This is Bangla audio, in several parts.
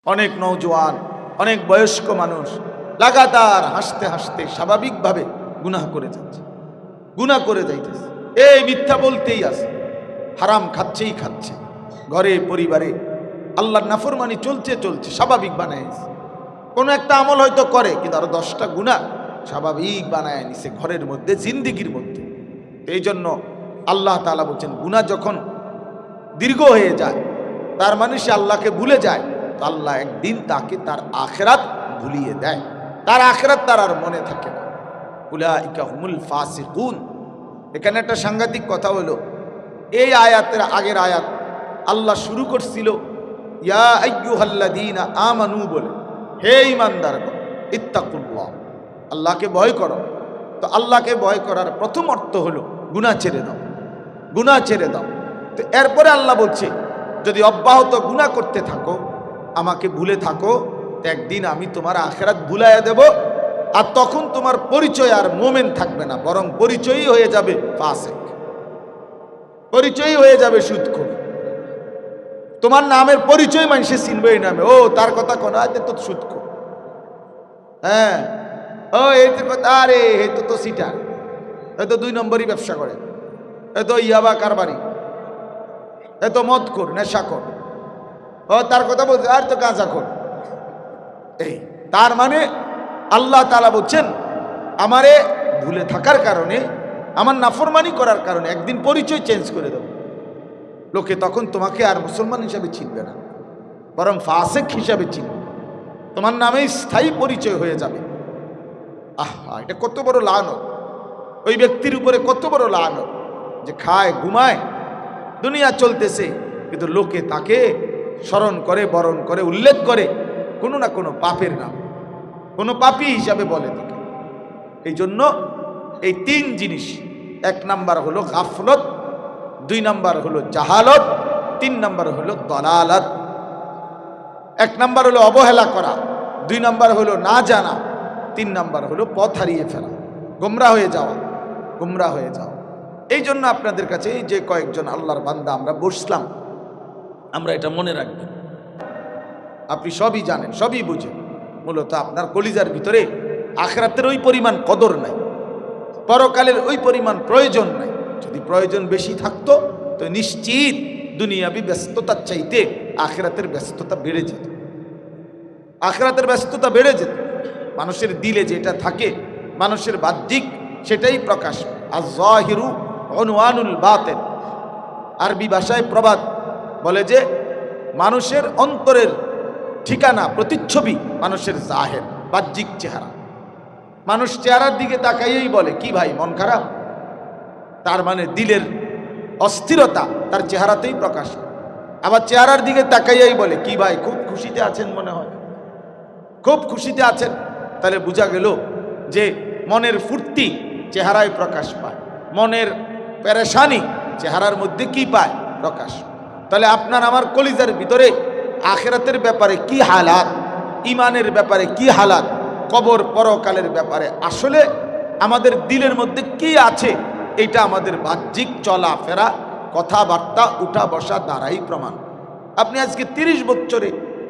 অনেক নওজোয়ান, অনেক বয়স্ক মানুষ লাগাতার হাসতে হাসতে স্বাভাবিকভাবে গুনাহ করে যাচ্ছে, গুনাহ করে যাইতেছে। এই মিথ্যা বলতেই আছে, হারাম খাচ্ছেই খাচ্ছে, ঘরে পরিবারে আল্লাহর নাফরমানি চলছে চলছে, স্বাভাবিক বানায় নিছে। কোনো একটা আমল হয়তো করে, কিন্তু আরো 10টা গুনাহ স্বাভাবিক বানায় নিছে ঘরের মধ্যে, জিন্দিগির মধ্যে। এই জন্য আল্লাহ তাআলা বলছেন, গুনাহ যখন দীর্ঘ হয়ে যায়, তার মানে সে আল্লাহকে ভুলে যায়, তো আল্লাহ একদিন তাকে তার আখিরাত ভুলিয়ে দেয়, তার আখিরাত তার আর মনে থাকে না। উলাইকা হুমুল ফাসিকুন। এখানে একটা সাংঘাতিক কথা হলো, এই আয়াতের আগের আয়াত আল্লাহ শুরু করছিল ইয়া আইয়ুহাল্লাযীনা আমানু বলে, হে ঈমানদারগণ, ইত্তাকুল্লাহ, আল্লাহকে ভয় করো। তো আল্লাহকে ভয় করার প্রথম অর্থ হলো গুনাহ ছেড়ে দাও, গুনাহ ছেড়ে দাও। তো এরপরে আল্লাহ বলছে, যদি অব্যাহত গুনাহ করতে থাকো, আমাকে ভুলে থাকো, তো একদিন আমি তোমার আখিরাত ভুলাইয়া দেব, আর তখন তোমার পরিচয় আর মোমেন থাকবে না, বরং পরিচয়ই হয়ে যাবে ফাসিক, পরিচয়ই হয়ে যাবে সুদখোর। তোমার নামের পরিচয় মানুষে চিনবে এই নামে, ও তার কথা কোন তো সুদখোর, হ্যাঁ, ও এই তো কথা, আরে এই তো সিটার, হয়তো 2 নম্বরই ব্যবসা করে, এতো ইয়াবা কারবারি, এত মদ কর, নেশা কর, ও তার কথা বলছে, আর তো গাঁজা কর। এই তার মানে আল্লাহ তাআলা বলছেন, আমারে ভুলে থাকার কারণে, আমার নাফরমানি করার কারণে একদিন পরিচয় চেঞ্জ করে দেব, লোকে তখন তোমাকে আর মুসলমান হিসাবে চিনবে না, বরং ফাসিক হিসাবে চিনবে, তোমার নামে স্থায়ী পরিচয় হয়ে যাবে। আহা, এটা কত বড় লানত, ওই ব্যক্তির উপরে কত বড় লানত, যে খায় ঘুমায়, দুনিয়া চলতেছে, কিন্তু লোকে তাকে স্মরণ করে, বরণ করে, উল্লেখ করে কোনো না কোনো পাপের নাম, কোনো পাপী হিসাবে বলে তাকে। এই জন্য এই 3 জিনিস, 1 নাম্বার হলো গাফলত, 2 নাম্বার হলো জাহালত, 3 নাম্বার হলো দলালাত। 1 নাম্বার হলো অবহেলা করা, 2 নাম্বার হলো না জানা, 3 নাম্বার হলো পথ হারিয়ে ফেলা, গোমরাহ হয়ে যাওয়া, গোমরাহ হয়ে যাওয়া। এই জন্য আপনাদের কাছে এই যে কয়েকজন আল্লাহর বান্দা আমরা বসলাম, আমরা এটা মনে রাখবেন। আপনি সবই জানেন, সবই বুঝেন, মূলত আপনার কলিজার ভিতরে আখিরাতের ওই পরিমাণ কদর নাই, পরকালের ওই পরিমাণ প্রয়োজন নাই। যদি প্রয়োজন বেশি থাকতো, তো নিশ্চিত দুনিয়াবি ব্যস্ততার চাইতে আখিরাতের ব্যস্ততা বেড়ে যেত, আখিরাতের ব্যস্ততা বেড়ে যেত। মানুষের দিলে যেটা থাকে, মানুষের বাহ্যিক সেটাই প্রকাশ, আয-যাহিরু উনওয়ানুল বাতিন। আরবি ভাষায় প্রবাদ বলে যে, মানুষের অন্তরের ঠিকানা, প্রতিচ্ছবি মানুষের জাহের, বাহ্যিক চেহারা। মানুষ চেহারার দিকে তাকাইয়েই বলে, কি ভাই মন খারাপ, তার মানে দিলের অস্থিরতা তার চেহারাতেই প্রকাশ। আবার চেহারার দিকে তাকাইয়েই বলে, কি ভাই খুব খুশিতে আছেন মনে হয়, খুব খুশিতে আছেন, তাহলে বোঝা গেল যে মনের ফুর্তি চেহারায় প্রকাশ পায়, মনের পেরেশানি চেহারার মধ্যে কি পায়, প্রকাশ। তাহলে আপনার আমার কলিজার ভিতরে আখিরাতের ব্যাপারে কি হালাত, ইমানের ব্যাপারে কি হালাত, কবর পরকালের ব্যাপারে আসলে আমাদের দিলের মধ্যে কি আছে, এটা আমাদের বাহ্যিক চলাফেরা, কথাবার্তা, উঠা বসা দ্বারাই প্রমাণ। আপনি আজকে 30 বছরে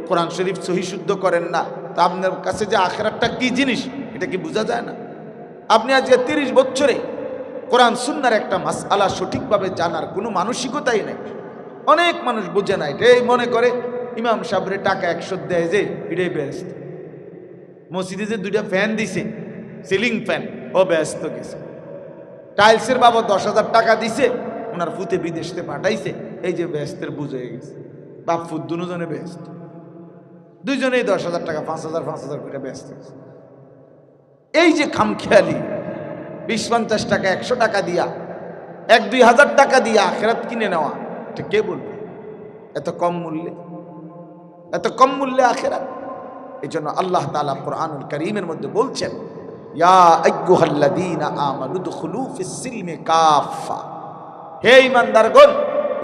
কোরআন শরীফ সহি শুদ্ধ করেন না, তা আপনার কাছে যে আখিরাতটা কি জিনিস, এটা কি বোঝা যায় না? আপনি আজকে 30 বছরে কোরআন সুন্নাহর একটা মাসআলা সঠিকভাবে জানার কোনো মানসিকতাই নেই। অনেক মানুষ বোঝে না, এটাই মনে করে ইমাম সাহেবরে টাকা 100 দেয় যে এটাই ব্যস্ত, মসজিদে যে 2টা ফ্যান দিছে, সিলিং ফ্যান, ও ব্যস্ত গেছে, টাইলসের বাবদ 10,000 টাকা দিছে, ওনার ফুতে বিদেশে পাঠাইছে, এই যে ব্যস্তের বুঝ হয়ে গেছে, বাপ ফুত দুজনে ব্যস্ত, দুইজনেই 10,000 টাকা, 5,000 করে ব্যস্ত গেছে। এই যে খামখেয়ালি, 20-50 টাকা 100 টাকা দিয়া, 1-2 হাজার টাকা দিয়া আখিরাত কিনে নেওয়া, এটা কে বলবে? এত কম মূল্যে, এত কম মূল্যে আখিরাত। এই জন্য আল্লাহ তাআলা কুরআনুল কারীমের মধ্যে বলছেন, ইয়া আইয়ুহাল্লাযীনা আমানু দুখুলু ফিস সিলমি কাফা, হে ঈমানদারগণ,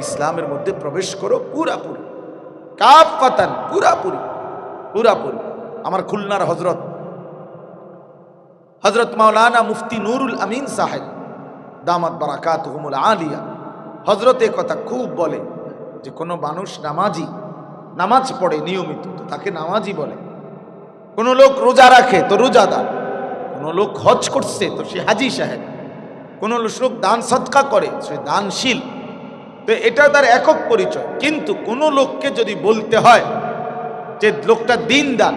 ইসলামের মধ্যে প্রবেশ করো পুরাপুরি, কাফাতান, পুরাপুরি, পুরাপুরি। আমার খুলনার হযরত মাওলানা মুফতি নুরুল আমিন সাহেব দামাত বারাকাতুহুমুল আলিয়া, হযরত এই কথা খুব বলে যে কোনো মানুষ নামাজি নামাজ পড়ে নিয়মিত, তো তাকে নামাজই বলে। কোনো লোক রোজা রাখে তো রোজাদার, কোনো লোক হজ করছে তো সে হাজি সাহেব, কোনো লোক দান সৎকা করে সে দানশীল। তো এটা তার একক পরিচয়। কিন্তু কোনো লোককে যদি বলতে হয় যে লোকটা দিনদার,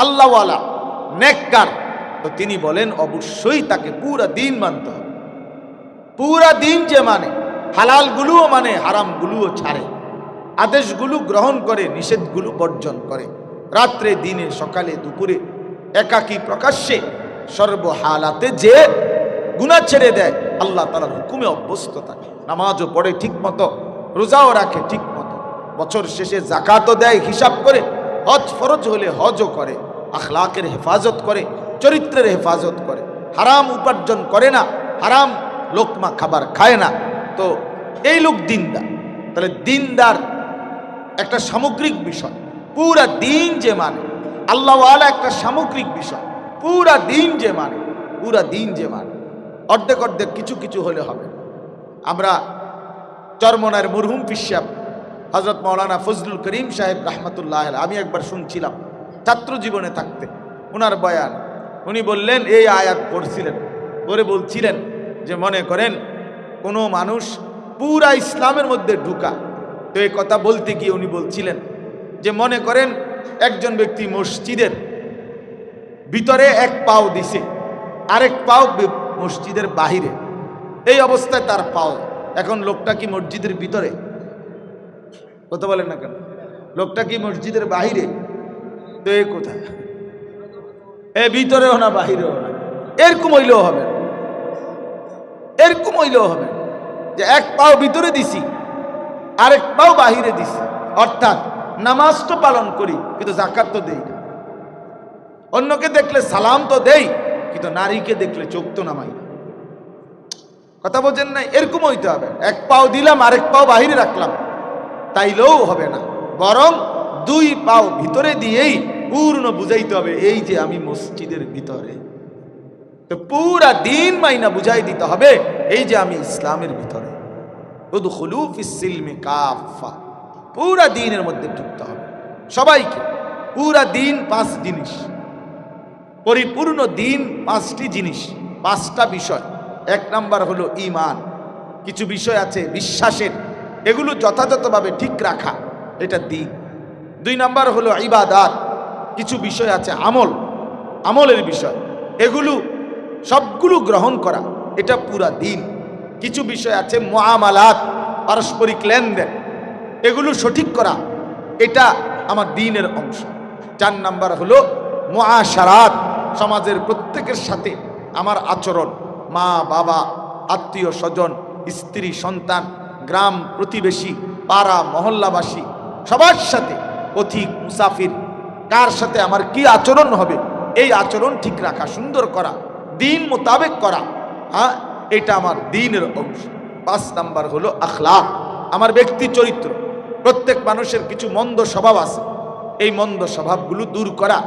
আল্লাহওয়ালা, নেককার, তো তিনি বলেন অবশ্যই তাকে পুরা দিন মানতে হবে। পুরা দিন যে মানে, হালালগুলোও মানে, হারামগুলোও ছাড়ে, আদেশগুলো গ্রহণ করে, নিষেধগুলো বর্জন করে, রাত্রে দিনে সকালে দুপুরে একাকী প্রকাশ্যে সর্বহালাতে যে গুনাহ ছেড়ে দেয়, আল্লাহ তাআলার হুকুমে অভ্যস্ত থাকে, নামাজও পড়ে ঠিক মতো, রোজাও রাখে ঠিক মতো, বছর শেষে যাকাতও দেয় হিসাব করে, হজ ফরজ হলে হজও করে, আখলাকের হেফাজত করে, চরিত্রের হেফাজত করে, হারাম উপার্জন করে না, হারাম লোকমা খাবার খায় না, তো এই লোক দিনদার। তাহলে দিনদার একটা সামগ্রিক বিষয়, পুরা দিন যে মানে, আল্লাহওয়ালা একটা সামগ্রিক বিষয়, পুরা দিন যে মানে, পুরা দিন যে মানে, অর্ধেক অর্ধেক কিছু কিছু হলে হবে। আমরা চরমনার মরহুম পিসাব হযরত মাওলানা ফজলুল করিম সাহেব রাহমাতুল্লাহ আলাইহি, আমি একবার শুনছিলাম ছাত্র জীবনে থাকতে ওনার বয়ান, উনি বললেন এই আয়াত পড়ছিলেন, পরে বলছিলেন যে মনে করেন কোনো মানুষ পুরা ইসলামের মধ্যে ঢুকা, তো এই কথা বলতে গিয়ে উনি বলছিলেন যে মনে করেন একজন ব্যক্তি মসজিদের ভিতরে এক পাও দিছে, আরেক পাও মসজিদের বাহিরে, এই অবস্থায় তার পাও, এখন লোকটা কি মসজিদের ভিতরে? কথা বলেন না কেন? লোকটা কি মসজিদের বাহিরে? তো এ কোথায়? এ ভিতরেও না বাহিরেও না, এরকম হইলেও হবে, এরকম হইলেও হবে যে এক পাও ভিতরে দিছি, আরেক পাও বাহিরে দিছি, অর্থাৎ নামাজ তো পালন করি কিন্তু যাকাত তো দেই না, অন্যকে দেখলে সালাম তো দেই কিন্তু নারীকে দেখলে চোখ তো নামাই না। কথা বোঝেন না? এরকম হইতে হবে, এক পাও দিলাম আরেক পাও বাহিরে রাখলাম তাইলেও হবে না, বরং দুই পাও ভিতরে দিয়েই পূর্ণ বুঝাইতে হবে এই যে আমি মসজিদের ভিতরে, তো পুরা দিন মাইনা বুঝাই দিতে হবে এই যে আমি ইসলামের ভিতরে। উদখুলু ফিস সিলমি কাফা, পুরা দিনের মধ্যে ঢুকতে হবে সবাইকে। পুরা দিন পাঁচ জিনিস, পরিপূর্ণ দিন পাঁচটি জিনিস, পাঁচটা বিষয়। এক নাম্বার হলো ঈমান, কিছু বিষয় আছে বিশ্বাসের, এগুলো যথাযথভাবে ঠিক রাখা, এটা দিন। দুই নাম্বার হলো ইবাদাত, কিছু বিষয় আছে আমল, আমলের বিষয়, এগুলো সবগুলো গ্রহণ করা, এটা পুরা দিন। কিছু বিষয় আছে মুআমালাত, পারস্পরিক লেনদেন, এগুলো সঠিক করা, এটা আমার দিনের অংশ। চার নাম্বার হলো মুআশারাত, সমাজের প্রত্যেকের সাথে আমার আচরণ, মা বাবা, আত্মীয় স্বজন, স্ত্রী সন্তান, গ্রাম প্রতিবেশী, পাড়া মহল্লাবাসী, সবার সাথে, পথিক মুসাফির, কার সাথে আমার কি আচরণ হবে, এই আচরণ ঠিক রাখা, সুন্দর করা, দিন মোতাবেক করা, হ্যাঁ, এটা আমার দিনের অংশ। পাঁচ নাম্বার হলো আখলাক, আমার ব্যক্তি চরিত্র। প্রত্যেক মানুষের কিছু মন্দ স্বভাব আছে, এই মন্দ স্বভাবগুলো দূর করা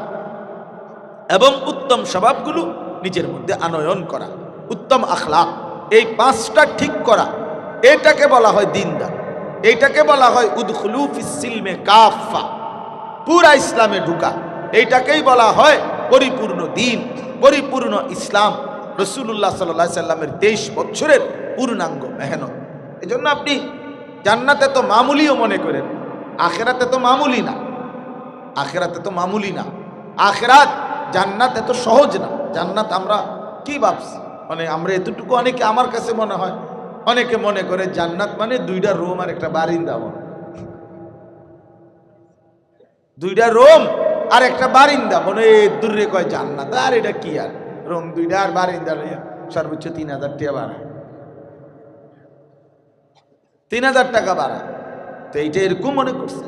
এবং উত্তম স্বভাবগুলো নিজের মধ্যে আনয়ন করা, উত্তম আখলাক, এই পাঁচটা ঠিক করা, এটাকে বলা হয় দিনদার, এইটাকে বলা হয় উদখুলু ফিস সিলমে কাফা, পুরা ইসলামে ঢুকা, এইটাকেই বলা হয় পরিপূর্ণ দিন, পরিপূর্ণ ইসলাম। রাসূলুল্লাহ সাল্লাল্লাহু আলাইহি সাল্লামের 23 বছরের পূর্ণাঙ্গ মেহনত। এজন্য আপনি জান্নাতে তো মামুলিও মনে করেন, আখেরাতে তো মামুলি না, আখেরাতে তো মামুলি না, আখেরাত জান্নাত এত সহজ না। জান্নাত আমরা কি ভাবছি, মানে আমরা এতটুকু, অনেকে, আমার কাছে মনে হয় অনেকে মনে করে জান্নাত মানে দুইটা রুম আর একটা বারিন্দা, দুইটা রুম আর একটা বারিন্দা, মনে দূরে কয় জান্নাত, আর এটা কি আর রুম দুইটা আর বারিন্দা সর্বোচ্চ 3000 টাকা ভাড়া, 3000 টাকা ভাড়া, তো এইটা এরকম মনে করছে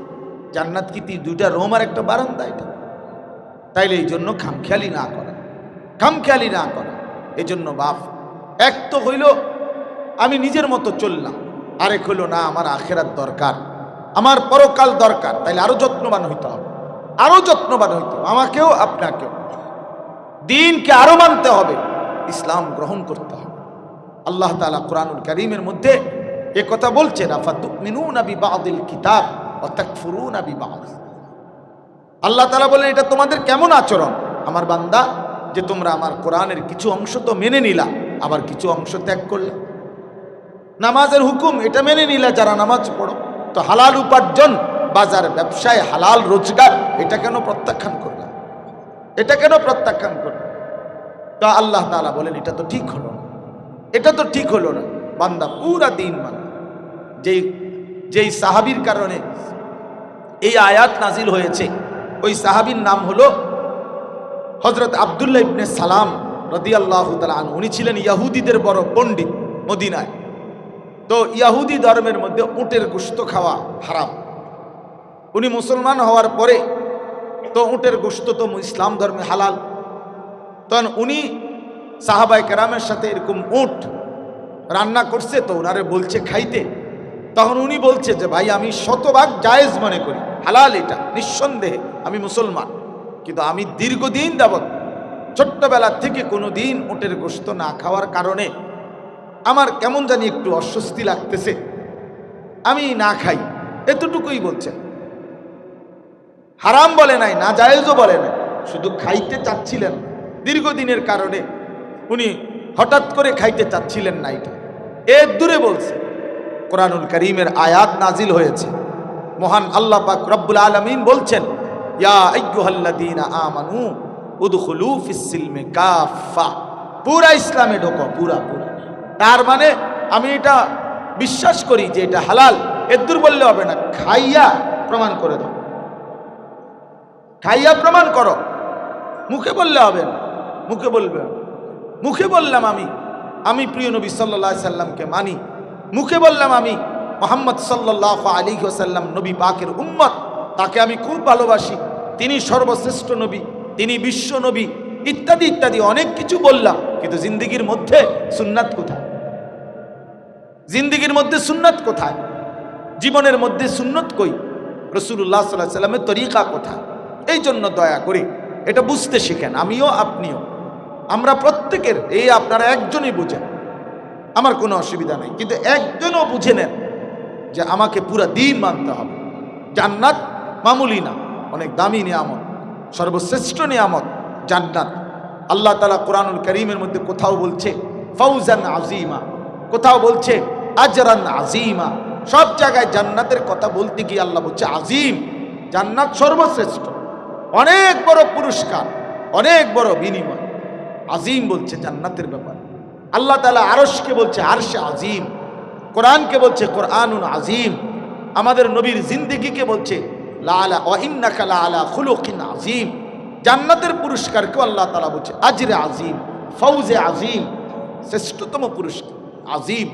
জান্নাত কি দুইটা রুম আর একটা বারান্দা এটা? তাইলে এই জন্য খামখেয়ালি না করা, খামখেয়ালি না করা। এই জন্য বাপ, এক তো হইল আমি নিজের মতো চললাম, আরেক হইল না আমার আখেরাত দরকার, আমার পরকাল দরকার, তাইলে আরো যত্নবান হইতে হবে, আরো যত্নবান হইতে হবে, আমাকেও আপনাকেও দিনকে আরো মানতে হবে, ইসলাম গ্রহণ করতে হবে। আল্লাহ তাআলা কুরআনুল কারীমের মধ্যে এ কথা বলছেন, আফাতুমিনুনা বিবাদিল কিতাব ওয়া তাকফুরুনা বিবা'দ। আল্লাহ তাআলা বলেন এটা তোমাদের কেমন আচরণ আমার বান্দা, যে তোমরা আমার কোরআনের কিছু অংশ তো মেনে নিলা, আবার কিছু অংশ ত্যাগ করলে। নামাজের হুকুম এটা মেনে নিলা যারা নামাজ পড়ো, তো হালাল উপার্জন, বাজার ব্যবসায় হালাল রোজগার, এটা কেন প্রত্যাখ্যান করলা? এটা কেন প্রত্যাখ্যান করলা? তো আল্লাহ তাআলা বলেন এটা তো ঠিক হলো না, এটা তো ঠিক হলো না। বান্দা পুরা দিন মানে যেই সাহাবীর কারণে এই আয়াত নাজিল হয়েছে, ওই সাহাবীর নাম হলো হযরত আব্দুল্লাহ ইবনে সালাম রাদিয়াল্লাহু তাআলা আনহু। উনি ছিলেন ইহুদিদের বড় পণ্ডিত মদিনায়। তো ইহুদি ধর্মের মধ্যে উটের গোশত খাওয়া হারাম। উনি মুসলমান হওয়ার পরে তো উটের গোশত তো ইসলাম ধর্মে হালাল। তখন উনি সাহাবায়ে কেরামের সাথে এরকম উট রান্না করছে, তো ওনারে বলছে খাইতে। তখন উনি বলছে যে ভাই আমি শতভাগ জায়েজ মনে করি, হালাল এটা নিঃসন্দেহে, আমি মুসলমান, কিন্তু আমি দীর্ঘদিন যাবৎ ছোট্টবেলা থেকে কোনো দিন উটের গোশত না খাওয়ার কারণে আমার কেমন জানি একটু অস্বস্তি লাগতেছে, আমি না খাই, এতটুকুই বলছেন। হারাম বলে নাই, না জায়েজও বলে নাই, শুধু খাইতে চাচ্ছিলেন দীর্ঘদিনের কারণে উনি হঠাৎ করে খাইতে চাচ্ছিলেন না। এটা এর দূরে বলছে। কোরআনুল কারীমের আয়াত নাজিল হয়েছে, মহান আল্লাহ পাক রব্বুল আলামিন বলছেন ইয়া আইয়ুহাল্লাযীনা আমানু উদখুলু ফিস-সিলমি কাফা, পুরা ইসলামে ঢোকো, পুরা। তার মানে আমি এটা বিশ্বাস করি যে এটা হালাল, এর দূর বললে হবে না, খাইয়া প্রমাণ করে দাও, খাইয়া প্রমাণ করো। মুখে বললে হবে না, মুখে বলবে, মুখে বললাম আমি প্রিয় নবী সাল্লাল্লাহু আলাইহি সাল্লামকে মানি, মুখে বললাম আমি মুহাম্মদ সাল্লাল্লাহু আলাইহি ওয়াসাল্লাম নবী পাকের উম্মত, তাকে আমি খুব ভালোবাসি, তিনি সর্বশ্রেষ্ঠ নবী, তিনি বিশ্ব নবী, ইত্যাদি ইত্যাদি অনেক কিছু বললাম, কিন্তু জিন্দেগির মধ্যে সুন্নাত কোথায়? জিন্দেগির মধ্যে সুন্নাত কোথায়? জীবনের মধ্যে সুন্নত কই? রাসূলুল্লাহ সাল্লাল্লাহু আলাইহি সাল্লামের তরিকা কোথায়? এই জন্য দয়া করে এটা বুঝতে শিখেন, আমিও আপনিও, আমরা প্রত্যেকের, এই আপনারা একজনই বুঝেন, আমার কোনো অসুবিধা নেই, কিন্তু একজনও বুঝে নেন যে আমাকে পুরা দিন মানতে হবে। জান্নাত মামুলি না, অনেক দামি নিয়ামত, সর্বশ্রেষ্ঠ নিয়ামত জান্নাত। আল্লাহ তাআলা কোরআনুল কারীমের মধ্যে কোথাও বলছে ফাউজান আযীমা, কোথাও বলছে আজরান আযীমা। সব জায়গায় জান্নাতের কথা বলতে গিয়ে আল্লাহ বলছে আজিম, জান্নাত সর্বশ্রেষ্ঠ, অনেক বড় পুরস্কার, অনেক বড় বিনিময়। আজিম বলছে জান্নাতের ব্যাপার। আল্লাহ তাআলা আরশকে বলছে আরশে আজিম, কোরআনকে বলছে কোরআনুন আজিম, আমাদের নবীর জিন্দেগিকে বলছে লাআলা ওয়া ইন্নাকা লাআলা খুলুকিন আজিম। জান্নাতের পুরস্কারকে আল্লাহ তাআলা বলছে আজরে আজিম, ফৌজে আজিম, শ্রেষ্ঠতম পুরস্কার আজিম।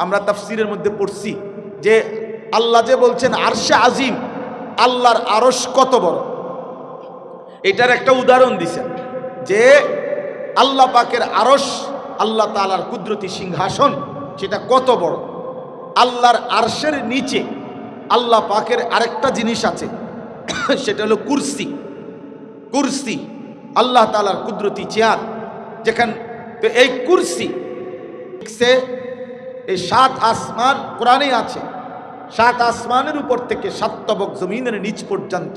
আমরা তাফসীরের মধ্যে পড়ছি যে আল্লাহ যে বলছেন আরশে আজিম, আল্লাহর আরশ কত বড়, এটার একটা উদাহরণ দিছেন যে আল্লাহ পাকের আরশ, আল্লাহ তাআলার কুদরতি সিংহাসন, সেটা কত বড়। আল্লাহর আরশের নিচে আল্লাহ পাকের আরেকটা জিনিস আছে, সেটা হলো কুরসি। কুরসি আল্লাহ তাআলার কুদরতি চেয়ার, যেখান তো এই কুরসি সে এই 7 আসমান কোরআনে আছে, 7 আসমানের উপর থেকে 7 তবক জমিনের নিচ পর্যন্ত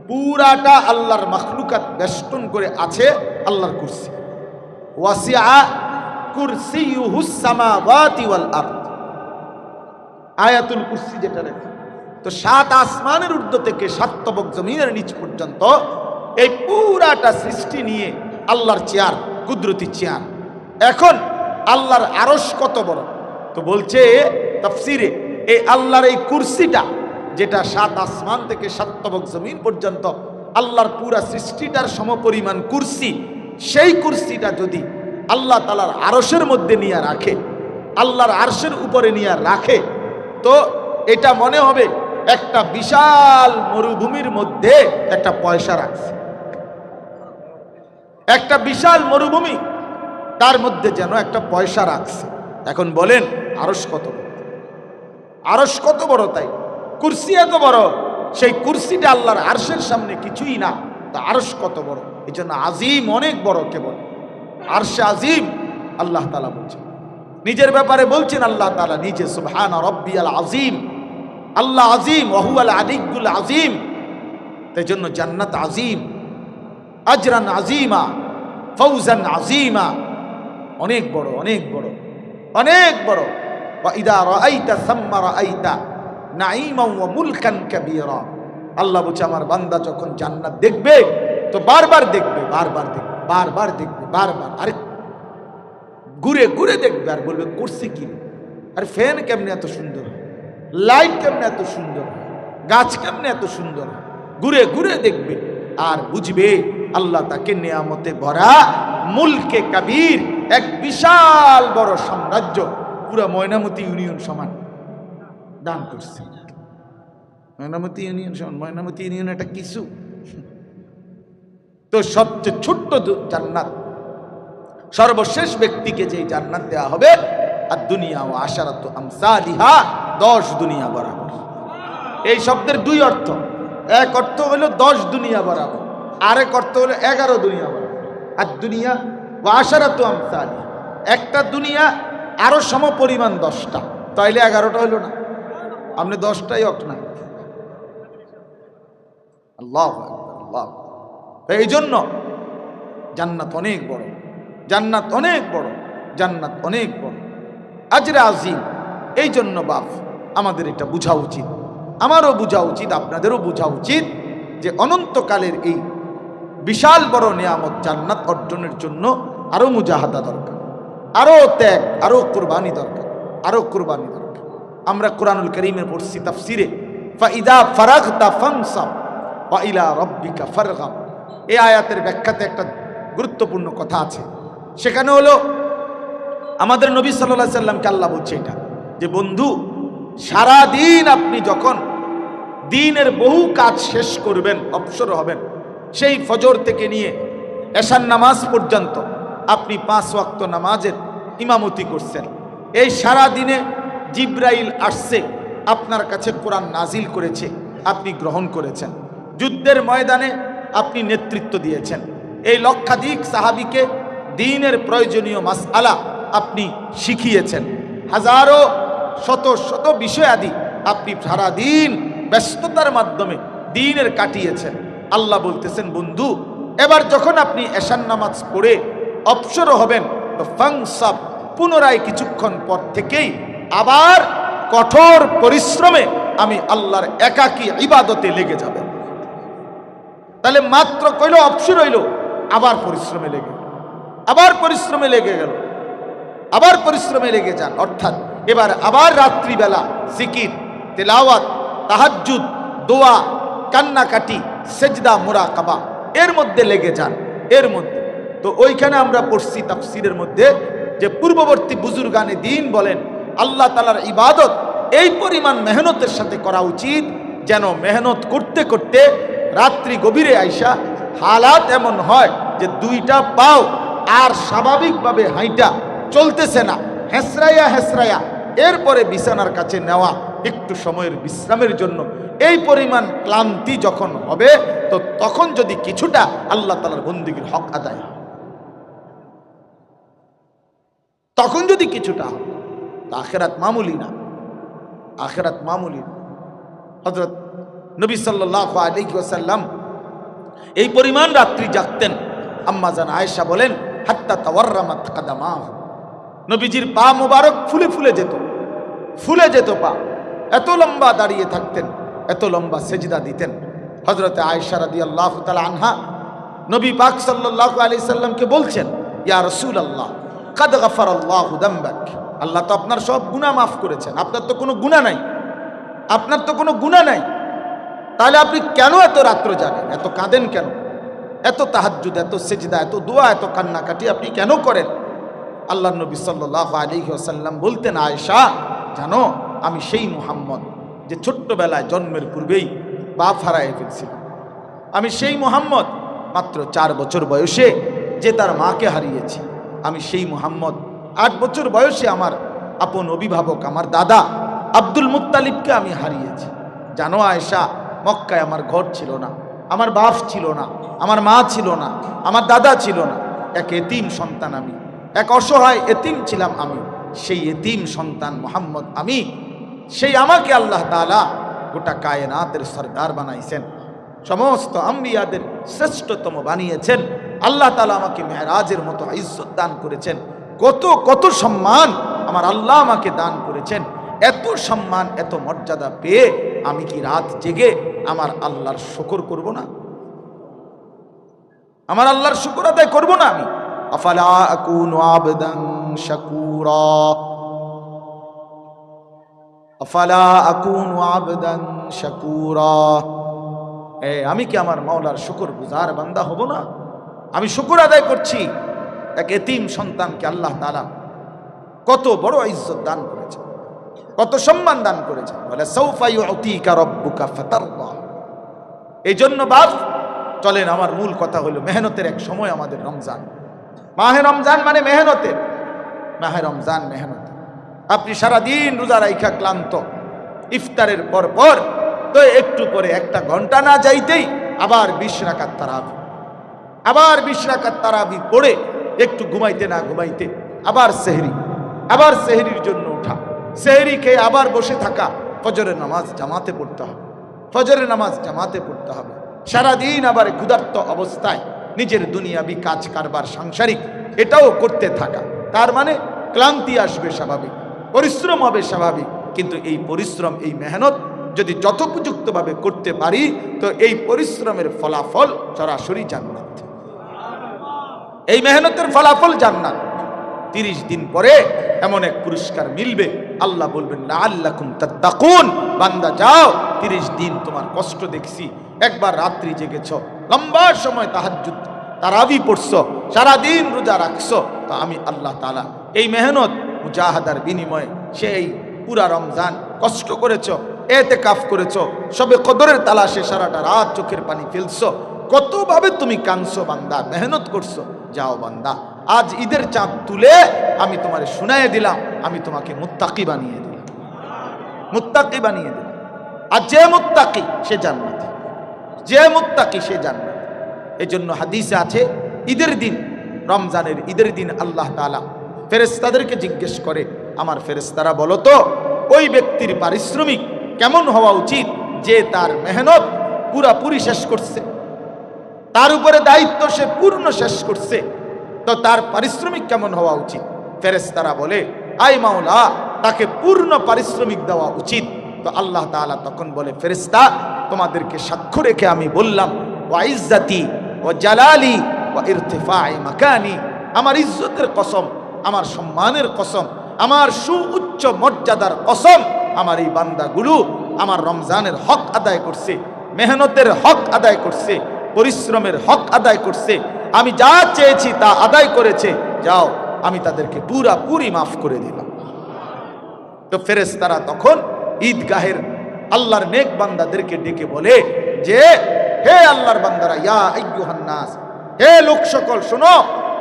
পুরাটা আল্লাহর মাখলুকাত বেষ্টন করে আছে আল্লাহর কুরসি। ওয়াসিআ কুরসিয়ুহুস সামাওয়াতি ওয়াল আরদ, আয়াতুল কুরসি যেটা লেখা। তো 7 আসমানের ঊর্ধ্ব থেকে 7 তবক জমিনের নিচ পর্যন্ত এই পুরাটা সৃষ্টি নিয়ে আল্লাহর চেয়ার, কুদরতি চেয়ার। এখন আল্লাহর আরশ কত বড়, তো বলছে তাফসীরে এই আল্লাহর এই কুরসিটা, যেটা 7 আসমান থেকে 7 তবক জমিন পর্যন্ত আল্লাহর পুরা সৃষ্টিটার সমপরিমাণ কুরসি, সেই কুরসিটা যদি আল্লাহ তাআলার আরশের মধ্যে নিয়ে রাখে, আল্লাহর আরশের উপরে নিয়ে রাখে, তো এটা মনে হবে একটা বিশাল মরুভূমির মধ্যে একটা পয়সা রাখছে, একটা বিশাল মরুভূমি, তার মধ্যে যেন একটা পয়সা রাখছে। এখন বলেন আরশ কত বড়, আরশ কত বড়, তাই কুরসি এত বড়, সেই কুরসিটা আল্লাহর আরশের সামনে কিছুই না, তা আরশ কত বড়। এই জন্য আজিম অনেক বড়, কেবল আরশে আজিম আল্লাহ তাআলা বলছেন, নিজের ব্যাপারে বলছেন আল্লাহ তাআলা নিজে সুবহান রাব্বিয়াল আজিম, আল্লাহ আজিম, ওয়াহুয়াল আলিয়্যুল আজিম। তাই জন্য জান্নাত আজিম, আজরান আজিমা, ফৌজান আজিমা, অনেক বড়, অনেক বড়, অনেক বড়। ওয়া ইযা রাআইতা সাম্মা রাআইতা নাঈমান ওয়া মুলকান কাবীরা। আল্লাহ বলছে আমার বান্দা যখন জান্নাত দেখবে তো বারবার দেখবে, বারবার দেখবে, বারবার দেখবে, বারবার। আরে ঘুরে ঘুরে দেখবে আর বলবে করছে কি? আরে ফ্যান কেমনে এত সুন্দর, লাইট কেমনে এত সুন্দর, গাছ কেমনে এত সুন্দর। ঘুরে ঘুরে দেখবে আর বুঝবে আল্লাহ তাকে নিয়ামতে ভরা মুলকে কাবীর, এক বিশাল বড় সাম্রাজ্য, পুরা ময়নামতি ইউনিয়ন সমান দান করছে। ময়নামতি ইউনিয়ন সমান, ময়নামতি ইউনিয়ন একটা কিছু। তো সবচেয়ে ছোট্ট জান্নাত, সর্বশেষ ব্যক্তিকে যে জান্নাত দেয়া হবে, আর দুনিয়া ও আশারাতু আমসালিহা, 10 দুনিয়া বরাবর। এই শব্দের দুই অর্থ। এক অর্থ হলো 10 দুনিয়া বরাবর, আরেক অর্থ হলো 11 দুনিয়া বরাবর। আর দুনিয়া ও আশারাতু আমসালিহা, একটা দুনিয়া আরো সম পরিমাণ 10টা, তাইলে 11টা হইল না? আপনি 10টাই অর্থ না। আল্লাহু আকবার, আল্লাহ। এই জন্য জান্নাত অনেক বড়, জান্নাত অনেক বড়, জান্নাত অনেক বড়, আজরে আজিম। এই জন্য বাপ আমাদের এটা বোঝা উচিত, আমারও বোঝা উচিত, আপনাদেরও বোঝা উচিত যে অনন্তকালের এই বিশাল বড় নিয়ামত জান্নাত অর্জনের জন্য আরো মুজাহাদা দরকার, আরো ত্যাগ, আরো কুরবানি দরকার, আরো কুরবানি দরকার। আমরা কোরআনুল কারীমে পড়ছি তাফসিরে, ফাইদা ফারাগতা ফানসাব ওয়া ইলা রাব্বিকা ফারগাব। এই আয়াতের ব্যাখ্যাতে একটা গুরুত্বপূর্ণ কথা আছে। সেখানে হলো আমাদের নবী সাল্লাল্লাহু আলাইহি সাল্লামকে আল্লাহ বলছে এটা, যে বন্ধু সারা দিন আপনি যখন দিনের বহু কাজ শেষ করবেন, অবসর হবেন, সেই ফজর থেকে নিয়ে এশার নামাজ পর্যন্ত আপনি 5 ওয়াক্ত নামাজের ইমামতি করছেন। এই সারা দিনে জিবরাইল আসছে, আপনার কাছে কোরআন নাজিল করেছে, আপনি গ্রহণ করেছেন। যুদ্ধের ময়দানে আপনি নেতৃত্ব দিয়েছেন। এই লক্ষাধিক সাহাবীকে দ্বীনের প্রয়োজনীয় মাসআলা আপনি শিখিয়েছেন। হাজারো শত শত বিষয়াদি আপনি সারা দিন ব্যস্ততার মাধ্যমে দ্বীনের কাটিয়েছেন। আল্লাহ বলতেছেন বন্ধু এবার যখন আপনি এশার নামাজ পড়ে অবসর হবেন তো ফাংসাব, পুনরায় কিছুক্ষণ পর থেকেই আবার কঠোর পরিশ্রমে আমি আল্লাহর একাকী ইবাদতে লেগে যাবেন। তাহলে মাত্র কইল অবসর হইল, আবার পরিশ্রমে লেগে, আবার পরিশ্রমে লেগে গেল, আবার পরিশ্রমে লেগে যান। অর্থাৎ এবার আবার রাত্রিবেলা জিকির, তেলাওয়াত, তাহাজ্জুদ, দোয়া, কান্নাকাটি, সেজদা, মুরাকাবা, এর মধ্যে লেগে যান। এর মধ্যে তো ওইখানে আমরা পড়ছি তাফসীরের মধ্যে যে পূর্ববর্তী বুজুর্গানে দ্বীন বলেন আল্লাহ তাআলার ইবাদত এই পরিমাণ মেহনতের সাথে করা উচিত যেন মেহনত করতে করতে রাত্রি গভীরে আইসা হালাত এমন হয় যে দুইটা পাও আর স্বাভাবিকভাবে হাইটা চলতেছে না, হেসরাইয়া হেসরাইয়া, এরপরে বিছানার কাছে নেওয়া একটু সময়ের বিশ্রামের জন্য। এই পরিমাণ ক্লান্তি যখন হবে তো তখন যদি কিছুটা আল্লাহ তাআলার বন্দেগীর হক আদায় হয়, তখন যদি কিছুটা হয়, আখিরাত মামুলি না, আখিরাত মামুলি না। হযরত নবী সাল্লাল্লাহু আলাইহি ওয়াসাল্লাম এই পরিমাণ রাত্রি জাগতেন। আম্মা জান আয়েশা বলেন হাত্তা তাওয়াররামাত কাদামাহু, নবীজির পা মোবারক ফুলে ফুলে যেত, ফুলে যেত পা, এত লম্বা দাঁড়িয়ে থাকতেন, এত লম্বা সেজদা দিতেন। হযরত আয়েশা রাদিয়াল্লাহু তাআলা আনহা নবী পাক সাল্লাল্লাহু আলাইহি সাল্লামকে বলছেন, ইয়া রাসূলুল্লাহ কাদ গাফারাল্লাহু যামবাক, আল্লাহ তো আপনার সব গুনাহ মাফ করেছেন, আপনার তো কোনো গুনাহ নাই, আপনার তো কোনো গুনাহ নাই, তাহলে আপনি কেন এত রাত্র জাগেন, এত কাঁদেন কেন, এত তাহাজ্জুদ, এত সেজদা, এত দোয়া, এত কান্নাকাটি আপনি কেন করেন? আল্লাহ নবী সাল্লাল্লাহু আলাইহি ওয়াসাল্লাম বলতেন, আয়েশা জানো আমি সেই মুহাম্মদ যে ছোট্টবেলায় জন্মের পূর্বেই বাপ হারায় ফেলছিলাম, আমি সেই মুহাম্মদ মাত্র 4 বছর বয়সে যে তার মাকে হারিয়েছি, আমি সেই মুহাম্মদ 8 বছর বয়সে আমার আপন অভিভাবক আমার দাদা আব্দুল মুত্তালিবকে আমি হারিয়েছি। জানো আয়েশা, মক্কায় আমার ঘর ছিল না, আমার বাপ ছিল না, আমার মা ছিল না, আমার দাদা ছিল না, এক এতিম সন্তান আমি, এক অসহায় এতিম ছিলাম আমি। সেই এতিম সন্তান মুহাম্মদ আমি, সেই আমাকে আল্লাহ তাআলা গোটা কায়নাতের সরদার বানাইছেন, সমস্ত আম্বিয়াদের শ্রেষ্ঠতম বানিয়েছেন। আল্লাহ তাআলা আমাকে মেরাজের মতো ইজ্জত দান করেছেন, কত কত সম্মান আমার আল্লাহ আমাকে দান করেছেন। এত সম্মান এত মর্যাদা পেয়ে আমি কি রাত জেগে আমার আল্লাহর শুকর করব না? আমার আল্লাহর শুকর আদায় করব না আমি? আফালা আকুনু আবদান শাকুরা, আফালা আকুনু আবদান শাকুরা। আমি কি আমার মাওলার শুকর গুজার বান্দা হব না? আমি শুকর আদায় করছি। এক এতিম সন্তানকে আল্লাহ তাআলা কত বড় ইজ্জত দান করেছেন, কত সম্মান দান করেছেন। বলে সাউফা ইউতিকা রাব্বুকা ফাতারদা। এই জন্য বাপ চলেন, আমার মূল কথা হলো মেহনতের এক সময় আমাদের রমজান। মাহে রমজান মানে মেহনতের, মাহে রমজান মেহনত। আপনি সারাদিন রোজা রাইখা ক্লান্ত, ইফতারের পর পর তো একটু পরে একটা ঘন্টা না যাইতেই আবার 20 রাকাত তারাবি, আবার 20 রাকাত তারাবি পড়ে একটু ঘুমাইতে না ঘুমাইতে আবার সেহরি, আবার সেহরির জন্য উঠা, সেহরি খেয়ে আবার বসে থাকা। ফজরের নামাজ জামাতে পড়তে হবে, ফজরের নামাজ জামাতে পড়তে হবে। সারাদিন আবার ক্ষুধার্ত অবস্থায় নিজের দুনিয়াবি কাজ কারবার সাংসারিক এটাও করতে থাকা। তার মানে ক্লান্তি আসবে স্বাভাবিক, পরিশ্রম হবে স্বাভাবিক। কিন্তু এই পরিশ্রম, এই মেহনত যদি যথোপযুক্তভাবে করতে পারি তো এই পরিশ্রমের ফলাফল সরাসরি জান্নাত। এই মেহনতের ফলাফল জান্নাত। 30 দিন পরে এমন এক পুরস্কার মিলবে, আল্লাহ বলবেন লাআল্লাকুম তাত্তাকুন। বান্দা যাও, 30 দিন তোমার কষ্ট দেখছি, একবার রাত্রি জেগেছ, লম্বা সময় তাহাজ্জুদ তারাবি পড়ছো, সারাদিন রোজা রাখছো, তো আমি আল্লাহ তাআলা এই মেহনত মুজাহাদার বিনিময়ে সেই পুরা রমজান কষ্ট করেছো, এতেকাফ করেছো, সবে কদরের তালাশে সারাটা রাত চোখের পানি ফেলছো, কতভাবে তুমি কাঁদছো বান্দা, মেহনত করছো। যাও বান্দা, আজ ঈদের চাঁদ তুলে আমি তোমারে শুনাইয়ে দিলাম, আমি তোমাকে মুত্তাকি বানিয়ে দিলাম, মুত্তাকি বানিয়ে দিলাম। আর যে মুত্তাকি সে জান্নাতি, যে মুত্তাকি সে জান্নাতি। এই জন্য হাদিসে আছে ঈদের দিন, রমজানের ঈদের দিন আল্লাহ তাআলা ফেরেশতাদেরকে জিজ্ঞেস করে, আমার ফেরেশতারা বলো তো ওই ব্যক্তির পারিশ্রমিক কেমন হওয়া উচিত যে তার মেহনত পুরাপুরি শেষ করছে, তার উপরে দায়িত্ব সে পূর্ণ শেষ করছে, তো তার পারিশ্রমিক কেমন হওয়া উচিত? ফেরেশতারা বলে, আই মাওলা, তাকে পূর্ণ পারিশ্রমিক দেওয়া উচিত। তো আল্লাহ তাআলা তখন বলে, ফেরেশতা তোমাদেরকে সাক্ষ্য রেখে আমি বললাম, ওয়া ইজ্জতি ওয়া জালালি ওয়া ইরতিফা'i মাকানি, আমার ইজ্জতের কসম, আমার সম্মানের কসম, আমার সুউচ্চ মর্যাদার কসম, আমার এই বান্দাগুলো আমার রমজানের হক আদায় করছে, মেহনতের হক আদায় করছে, পরিশ্রমের হক আদায় করছে, আমি যা চেয়েছি তা আদায় করেছে, যাও আমি তাদেরকে পুরাপুরি মাফ করে দিলাম। তো ফেরেশতারা তখন ঈদগাহের আল্লাহর নেক বান্দাদেরকে ডেকে বলে যে, হে আল্লাহর বান্দারা, ইয়া আইয়ুহান নাস, হে লোক সকল শোনো,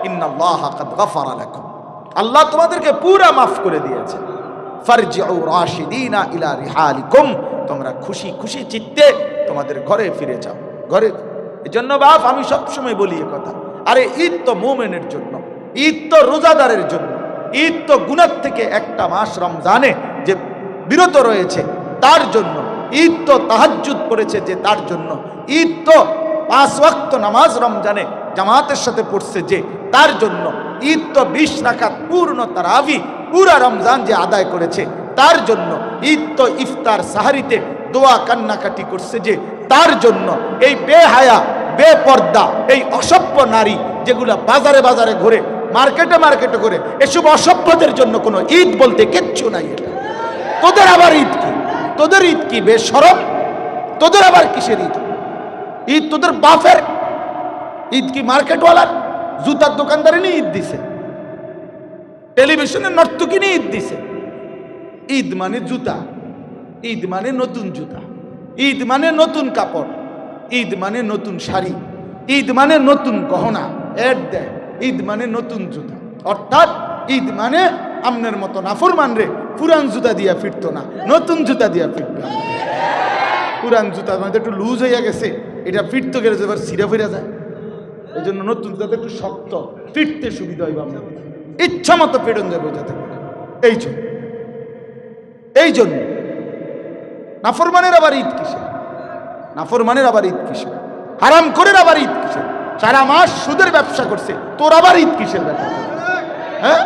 ইন্নাল্লাহা কাদ গাফারা লাকুম, আল্লাহ তোমাদেরকে পুরা মাফ করে দিয়েছে। ফারজিউ রাশিদিনা ইলা রিহালিকুম, তোমরা খুশি খুশি চিত্তে তোমাদের ঘরে ফিরে যাও, ঘরে। এজন্য বাপ আমি সবসময় বলি এ কথা, আরে ঈদ তো মুমিনের জন্য, ঈদ তো রোজাদারের জন্য, ঈদ তো গুনাহ থেকে একটা মাস রমজানে যে বিরত রয়েছে তার জন্য, ঈদ তো তাহাজ্জুদ পড়েছে যে তার জন্য, ঈদ তো 5 ওয়াক্ত নামাজ রমজানে জামাতের সাথে পড়ছে যে তার জন্য, ঈদ তো 20 রাকাত পূর্ণ তারাবি পুরা রমজান যে আদায় করেছে তার জন্য, ঈদ তো ইফতার সাহারিতে দোয়া কান্নাকাটি করছে যে তার জন্য। এই বেহায়া বেপর্দা এই অসভ্য নারী যেগুলা বাজারে বাজারে ঘুরে, মার্কেটে মার্কেটে ঘুরে, এসব অসভ্যদের জন্য কোনো ঈদ বলতে কিচ্ছু নাই। এটা তোদের আবার ঈদ কি? তোদের ঈদ কি বেশরম? তোদের আবার কিসের ঈদ? ঈদ তোদের বাপের ঈদ কি মার্কেটওয়ালার? জুতার দোকানদারে নিয়ে ঈদ দিছে, টেলিভিশনের নর্তকী নিয়ে ঈদ দিছে। ঈদ মানে জুতা, ঈদ মানে নতুন জুতা, ঈদ মানে নতুন কাপড়, ঈদ মানে নতুন শাড়ি, ঈদ মানে নতুন গহনা, এড দেয়, ঈদ মানে নতুন জুতা। অর্থাৎ ঈদ মানে আমনের মতো নাফরমান রে পুরান জুতা দিয়া ফিরতো না, নতুন জুতা দিয়া ফিরবে। পুরান জুতা মানে একটু লুজ হইয়া গেছে, এটা ফিরতে গেলে এবার ছিঁড়া ফিরা যায়, এই জন্য নতুন জুতা একটু শক্ত, ফিরতে সুবিধা হইবে, আপনার ইচ্ছা মতো ফেরন যাবে যাতে করে। এই জন্য নাফরমানের আবার ঈদ কিসের? নাফরমানের আবার ঈদ কিসের? হারাম করে আবার ঈদ কিসের? সারা মাস সুদের ব্যবসা করছে, তোর আবার ঈদ কিসের ব্যাপার? হ্যাঁ,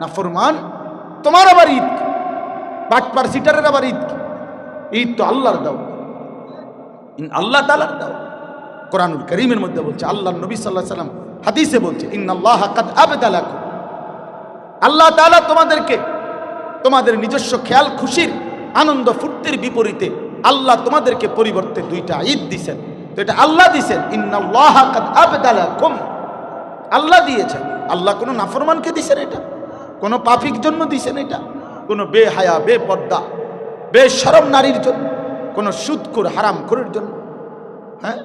নাফরমান, তোমার আবার ঈদ কি? বাটপার সিটারের আবার ঈদ কি? ঈদ তো আল্লাহর দাও, আল্লাহ তাআলার দাও। কোরআনুল কারীমের মধ্যে বলছে, আল্লাহর নবী সাল্লাল্লাহু আলাইহি সাল্লাম হাদিসে বলছে, ইন্নাল্লাহা কাদ আবদালাকুম, আল্লাহ তাআলা তোমাদেরকে তোমাদের নিজস্ব খেয়াল খুশির আনন্দ ফুর্তির বিপরীতে আল্লাহ তোমাদেরকে পরিবর্তে দুইটা ঈদ দিয়েছেন। তো এটা আল্লাহ দিয়েছেন, ইন্নাল্লাহা কাদ আবদালাকুম, আল্লাহ দিয়েছেন। আল্লাহ কোনো নাফরমানকে দিয়েছেন এটা? কোনো পাপির জন্য দিয়েছেন এটা? কোনো বেহায়া, বেপর্দা, বেশরম নারীর জন্য? কোনো সুদখোর, হারামখোরের জন্য? হ্যাঁ,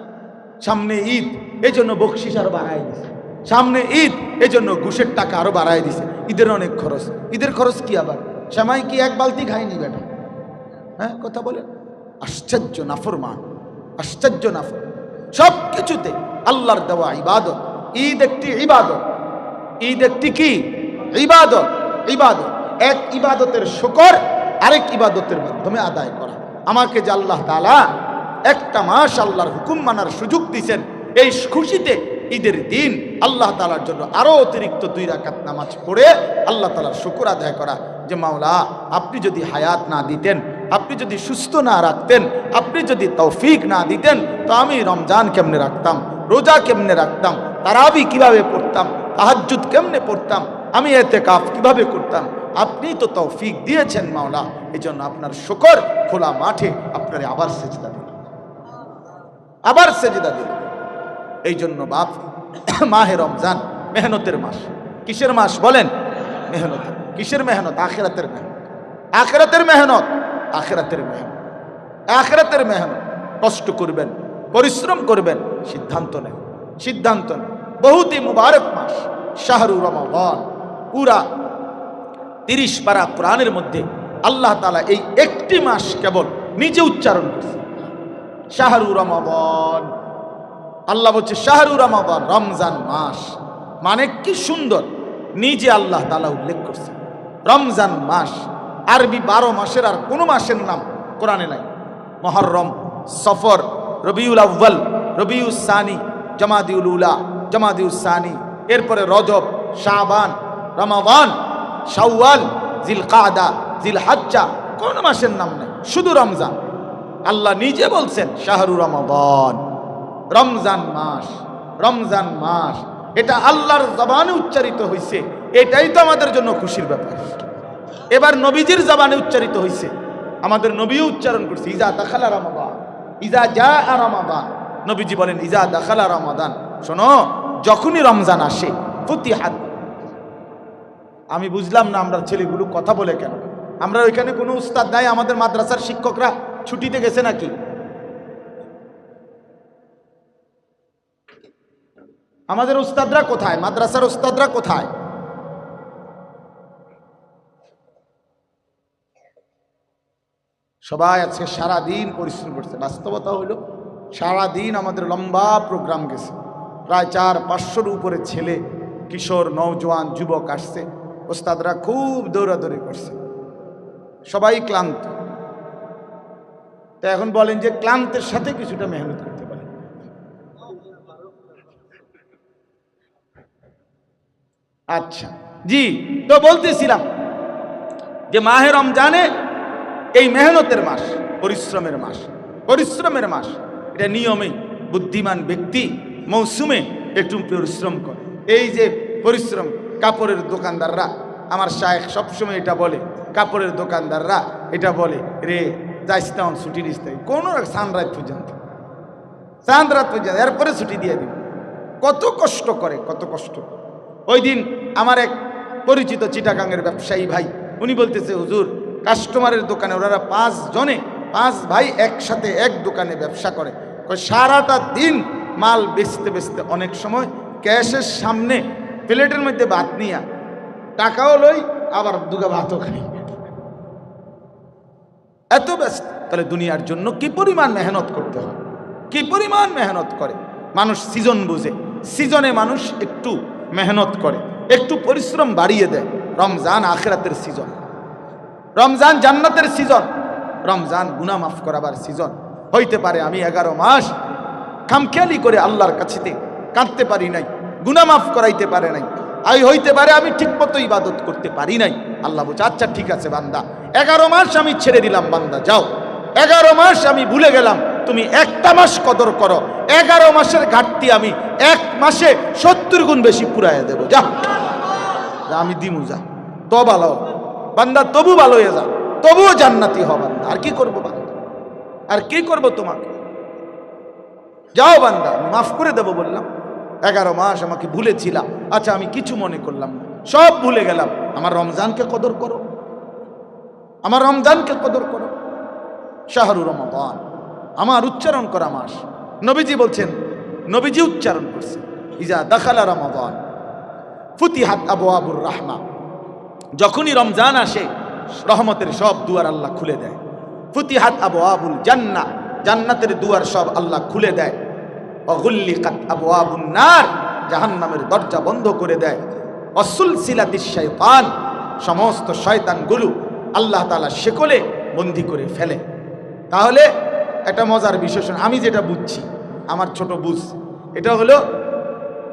সামনে ঈদ, এই জন্য বকশিস আরো বাড়ায় দিছে। সামনে ঈদ, এই জন্য ঘুষের টাকা আরো বাড়ায় দিছে। ঈদের অনেক খরচ। ঈদের খরচ কি আবার? সেমাই কি এক বালতি খায়নি বেটা? হ্যাঁ, কথা বলেন। আশ্চর্য নাফরমান, আশ্চর্য নাফর। সব কিছুতে আল্লাহর দেওয়া ইবাদত। ঈদ একটি ইবাদত। ঈদ একটি কি? ইবাদত। ইবাদত, এক ইবাদতের শুকর আরেক ইবাদতের মাধ্যমে আদায় করা। আমাকে যে আল্লাহ তাআলা একটা মাস আল্লাহর হুকুম মানার সুযোগ দিয়েছেন, এই খুশিতে ঈদের দিন আল্লাহ তাআলার জন্য আরো অতিরিক্ত 2 রাকাত নামাজ পড়ে আল্লাহ তাআলার শুকর আদায় করা, যে মাওলা আপনি যদি হায়াত না দিতেন, আপনি যদি সুস্থ না রাখতেন, আপনি যদি তৌফিক না দিতেন, তো আমি রমজান কেমনে রাখতাম, রোজা কেমনে রাখতাম, তারাবি কিভাবে পড়তাম, তাহাজ্জুদ কেমনে পড়তাম, আমি ইতিকাফ কিভাবে করতাম। আপনি তো তৌফিক দিয়েছেন মাওলা, এই জন্য আপনার শুকর। খোলা মাঠে আপনারে আবার সেজদা দিল, আবার সেজদা দিল। এই জন্য বাপ, মাহে রমজান মেহনতের মাস। কিসের মাস বলেন? মেহনত। কিসের মেহনত? আখিরাতের মেহনত। আখিরাতের মেহনত, আখিরাতের মেহনত, আখিরাতের মেহনত। কষ্ট করবেন, পরিশ্রম করবেন, সিদ্ধান্ত নেন, সিদ্ধান্ত নেন। বহুতই মুবারক মাস শাহরু রমাদান। পুরা 30 পারা কোরআনের মধ্যে আল্লাহ তাআলা এই একটি মাস কেবল নিজে উচ্চারণ করছে, শাহরু রমাদান। আল্লাহ বলছে শাহরু রমাদান, রমজান মাস। মানে কি সুন্দর, নিজে আল্লাহ তাআলা উল্লেখ করছে রমজান মাস। আরবি 12 মাসের আর কোনো মাসের নাম কোরআনে নাই। মুহররম, সফর, রবিউল আউয়াল, রবিউস সানি, জামাদিউল উলা, জামাদিউস সানি, এরপরে রজব, শাবান, রমাদান, শাওয়াল, জিলকাদা, জিলহজ্জা, কোন মাসের নাম নেই, শুধু রমজান। আল্লাহ নিজে বলছেন শাহরু রমাদান, রমজান মাস, রমজান মাস। এটা আল্লাহর জবানে উচ্চারিত হয়েছে, এটাই তো আমাদের জন্য খুশির ব্যাপার। এবার নবীজির জবানে উচ্চারিত হয়েছে, আমাদের নবীও উচ্চারণ করছে, ইজা দাখালা রমাদান, ইজা জাআ রমাদান। নবীজি বলেন ইজা দাখালা রমাদান, শোনো যখনই রমজান আসে, ফুতিহাত। আমি বুঝলাম না আমরা ছেলেগুলো কথা বলে কেন? আমরা ওইখানে কোনো উস্তাদ নাই? আমাদের মাদ্রাসার শিক্ষকরা ছুটিতে গেছে নাকি? আমাদের উস্তাদরা কোথায়? মাদ্রাসার উস্তাদরা কোথায়? সবাই আজকে সারাদিন পরিশ্রম করছে। বাস্তবতা হইল সারাদিন আমাদের লম্বা প্রোগ্রাম গেছে, প্রায় 400-500-র উপরে ছেলে, কিশোর, নওজোয়ান, যুবক আসছে। ওস্তাদরা খুব দৌড়াদৌড়ি করছে, সবাই ক্লান্ত। তো এখন বলেন যে ক্লান্তের সাথে কিছুটা মেহনত করতে পারে। আচ্ছা জি, তো বলতেছিলাম যে মাহে রমজানে এই মেহনতের মাস, পরিশ্রমের মাস, পরিশ্রমের মাস। এটা নিয়মেই বুদ্ধিমান ব্যক্তি মৌসুমে একটু পরিশ্রম করে। এই যে পরিশ্রম, কাপড়ের দোকানদাররা, আমার শায়েখ সবসময় এটা বলে, কাপড়ের দোকানদাররা এটা বলে, রে যাইস্তাম ছুটি নিস্তে কোনো সানরাত পর্যন্ত, চাঁদরাত পর্যন্ত, এরপরে ছুটি দিয়ে দিবে। কত কষ্ট করে, কত কষ্ট। ওই দিন আমার এক পরিচিত চিটাগাংয়ের ব্যবসায়ী ভাই, উনি বলতেছে, হুজুর কাস্টমারের দোকানে ওনারা 5 জনে, 5 ভাই একসাথে এক দোকানে ব্যবসা করে। সারাটা দিন মাল বেচতে বেচতে অনেক সময় ক্যাশের সামনে প্লেটের মধ্যে ভাত নিয়া টাকাও লই, আবার দুগা ভাতও খাই, এত ব্যস্ত। তাহলে দুনিয়ার জন্য কি পরিমাণ মেহনত করতে হয়, কি পরিমাণ মেহনত করে মানুষ। সিজন বুঝে, সিজনে মানুষ একটু মেহনত করে, একটু পরিশ্রম বাড়িয়ে দেয়। রমজান আখিরাতের সিজন, রমজান জান্নাতের সিজন। রমজান গুনাহ মাফ করাবার সিজন। হইতে পারে আমি 11 মাস খামখেয়ালি করে আল্লাহর কাছেতে কাঁদতে পারি নাই, গুনাহ মাফ করাইতে পারে নাই। হইতে পারে আমি ঠিকমতো ইবাদত করতে পারি নাই। আল্লাহ বলছে আচ্ছা ঠিক আছে বান্দা, 11 মাস আমি ছেড়ে দিলাম, বান্দা যাও। 11 মাস আমি ভুলে গেলাম, তুমি একটা মাস কদর করো। 11 মাসের ঘাটতি আমি 1 মাসে 70 গুণ বেশি পুরাইয়া দেব। যা আমি দিমু, যা তো ভালো বান্দা, তবু ভালো হয়ে যা, তবুও জান্নাতি হ বান্দা। আর কি করবো বান্দা, আর কি করবো তোমাকে? যাও বান্দা, আমি মাফ করে দেবো বললাম। 11 মাস আমাকে ভুলেছিলাম, আচ্ছা আমি কিছু মনে করলাম না, সব ভুলে গেলাম। আমার রমজানকে কদর করো, আমার রমজানকে কদর করো। শাহরু রমাদান আমার উচ্চারণ করা মাস। নবীজি বলছেন, নবীজি উচ্চারণ করছে, ইজা দাখালা রমাদান ফুতিহাত আবওয়াবুর রাহমা। যখনই রমজান আসে রহমতের সব দুয়ার আল্লাহ খুলে দেয়। ফুতিহাত আবওয়াবুল জান্নাহ, জান্নাতের দুয়ার সব আল্লাহ খুলে দেয়। অগুল্লিকাত আবওয়াবুন নার, জাহান্নামের দরজা বন্ধ করে দেয়। অসুলসিলাতিশ শাইতান, সমস্ত শয়তানগুলো আল্লাহ তাআলা শেকলে বন্দী করে ফেলে। তাহলে একটা মজার বিশেষণ আমি যেটা বুঝছি, আমার ছোট বুঝ, এটা হলো,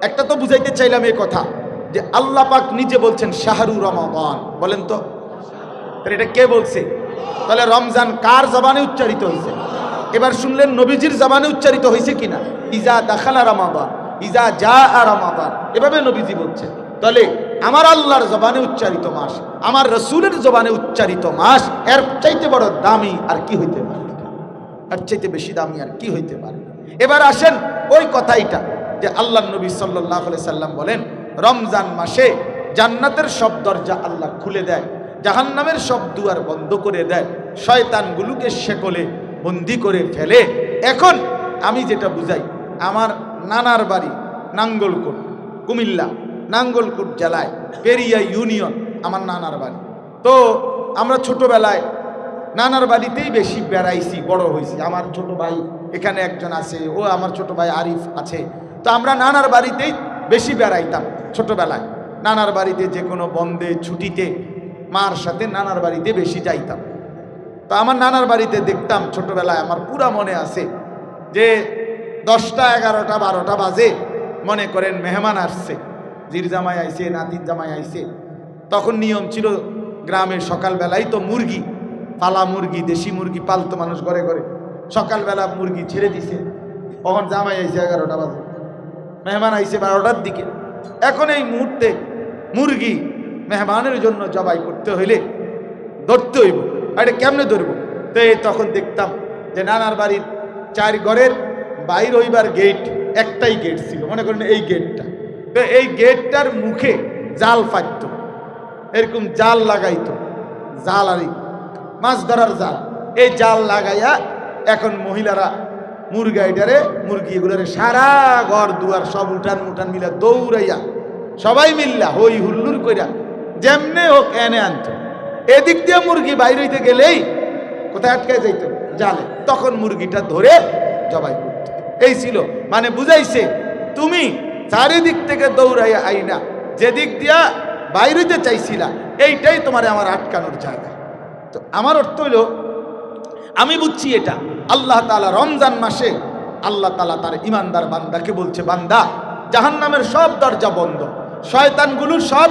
একটা তো বুঝাইতে চাইলাম এই কথা যে আল্লাহ পাক নিজে বলছেন শাহরু রমাদান, বলেন তো এটা কে বলছে? তাহলে রমজান কার জবানে উচ্চারিত হয়েছে? এবার শুনলেন নবীজির জবানে উচ্চারিত হয়েছে কিনা? ইজা দাখালা রমাদান, ইজা জাআ রমাদান, এভাবে নবীজি বলছেন। তাহলে আমার আল্লাহর জবানে উচ্চারিত মাস, আমার রসুলের জবানে উচ্চারিত মাস, এর চাইতে বড় দামি আর কি হইতে পারে? এর চাইতে বেশি দামি আর কি হইতে পারে? এবার আসেন ওই কথাইটা যে আল্লাহ নবী সাল্লাল্লাহু আলাইহি সাল্লাম বলেন, রমজান মাসে জান্নাতের সব দরজা আল্লাহ খুলে দেয়, জাহান্নামের সব দুয়ার বন্ধ করে দেয়, শয়তানগুলোকে শেকলে বন্দি করে ফেলে। এখন আমি যেটা বুঝাই, আমার নানার বাড়ি নাঙ্গলকোট, কুমিল্লা নাঙ্গলকোট জেলায় পেরিয়া ইউনিয়ন আমার নানার বাড়ি। তো আমরা ছোটবেলায় নানার বাড়িতেই বেশি বেড়াইছি, বড় হয়েছি। আমার ছোট ভাই এখানে একজন আছে, ও আমার ছোট ভাই আরিফ আছে। তো আমরা নানার বাড়িতেই বেশি বেড়াইতাম ছোটবেলায়। নানার বাড়িতে যে কোনো বন্ধে ছুটিতে মার সাথে নানার বাড়িতে বেশি যাইতাম। তো আমার নানার বাড়িতে দেখতাম ছোটবেলায়, আমার পুরা মনে আছে যে 10টা 11টা 12টা বাজে, মনে করেন মেহমান আসছে, জির জামাই আইছে, নাতির জামাই আইছে। তখন নিয়ম ছিল গ্রামের সকালবেলায় তো মুরগি, পালা মুরগি, দেশি মুরগি পালতো মানুষ ঘরে ঘরে। সকালবেলা মুরগি ছেড়ে দিছে, তখন জামাই আইছে 11টা বাজে, মেহমান আইছে 12টার দিকে। এখন এই মুহূর্তে মুরগি মেহমানের জন্য জবাই করতে হইলে ধরতে হইব, এটা কেমনে ধরবো? তো তখন দেখতাম যে নানার বাড়ির 4 ঘরের বাইর হইবার গেট, একটাই গেট ছিল, মনে করেন এই গেটটা। তো এই গেটটার মুখে জাল পাততো, এরকম জাল লাগাইতো, জাল আর মাছ ধরার জাল, এই জাল লাগাইয়া এখন মহিলারা মুরগি এগুলারে সারা ঘর দুয়ার সব উঠান মুঠান মিলা দৌড়াইয়া সবাই মিল্লা হই হুল্লুর কইরা যেমনে হোক এনে আনতো। এদিক দিয়ে মুরগি বাইরে হইতে গেলেই কোথায় আটকায় যাইতো? জালে। তখন মুরগিটা ধরে জবাই করত। এই ছিল, মানে বুঝাইছে তুমি চারিদিক থেকে দৌড়াইয়া আইনা যেদিক দিয়া বাইরে হইতে চাইছিলা, এইটাই তোমার আমার আটকানোর জায়গা। তো আমার অর্থ হইল, আমি বুঝছি এটা আল্লাহ তাআলা রমজান মাসে আল্লাহ তাআলা তার ইমানদার বান্দাকে বলছে, বান্দা জাহান্নামের সব দরজা বন্ধ, শয়তানগুলোর সব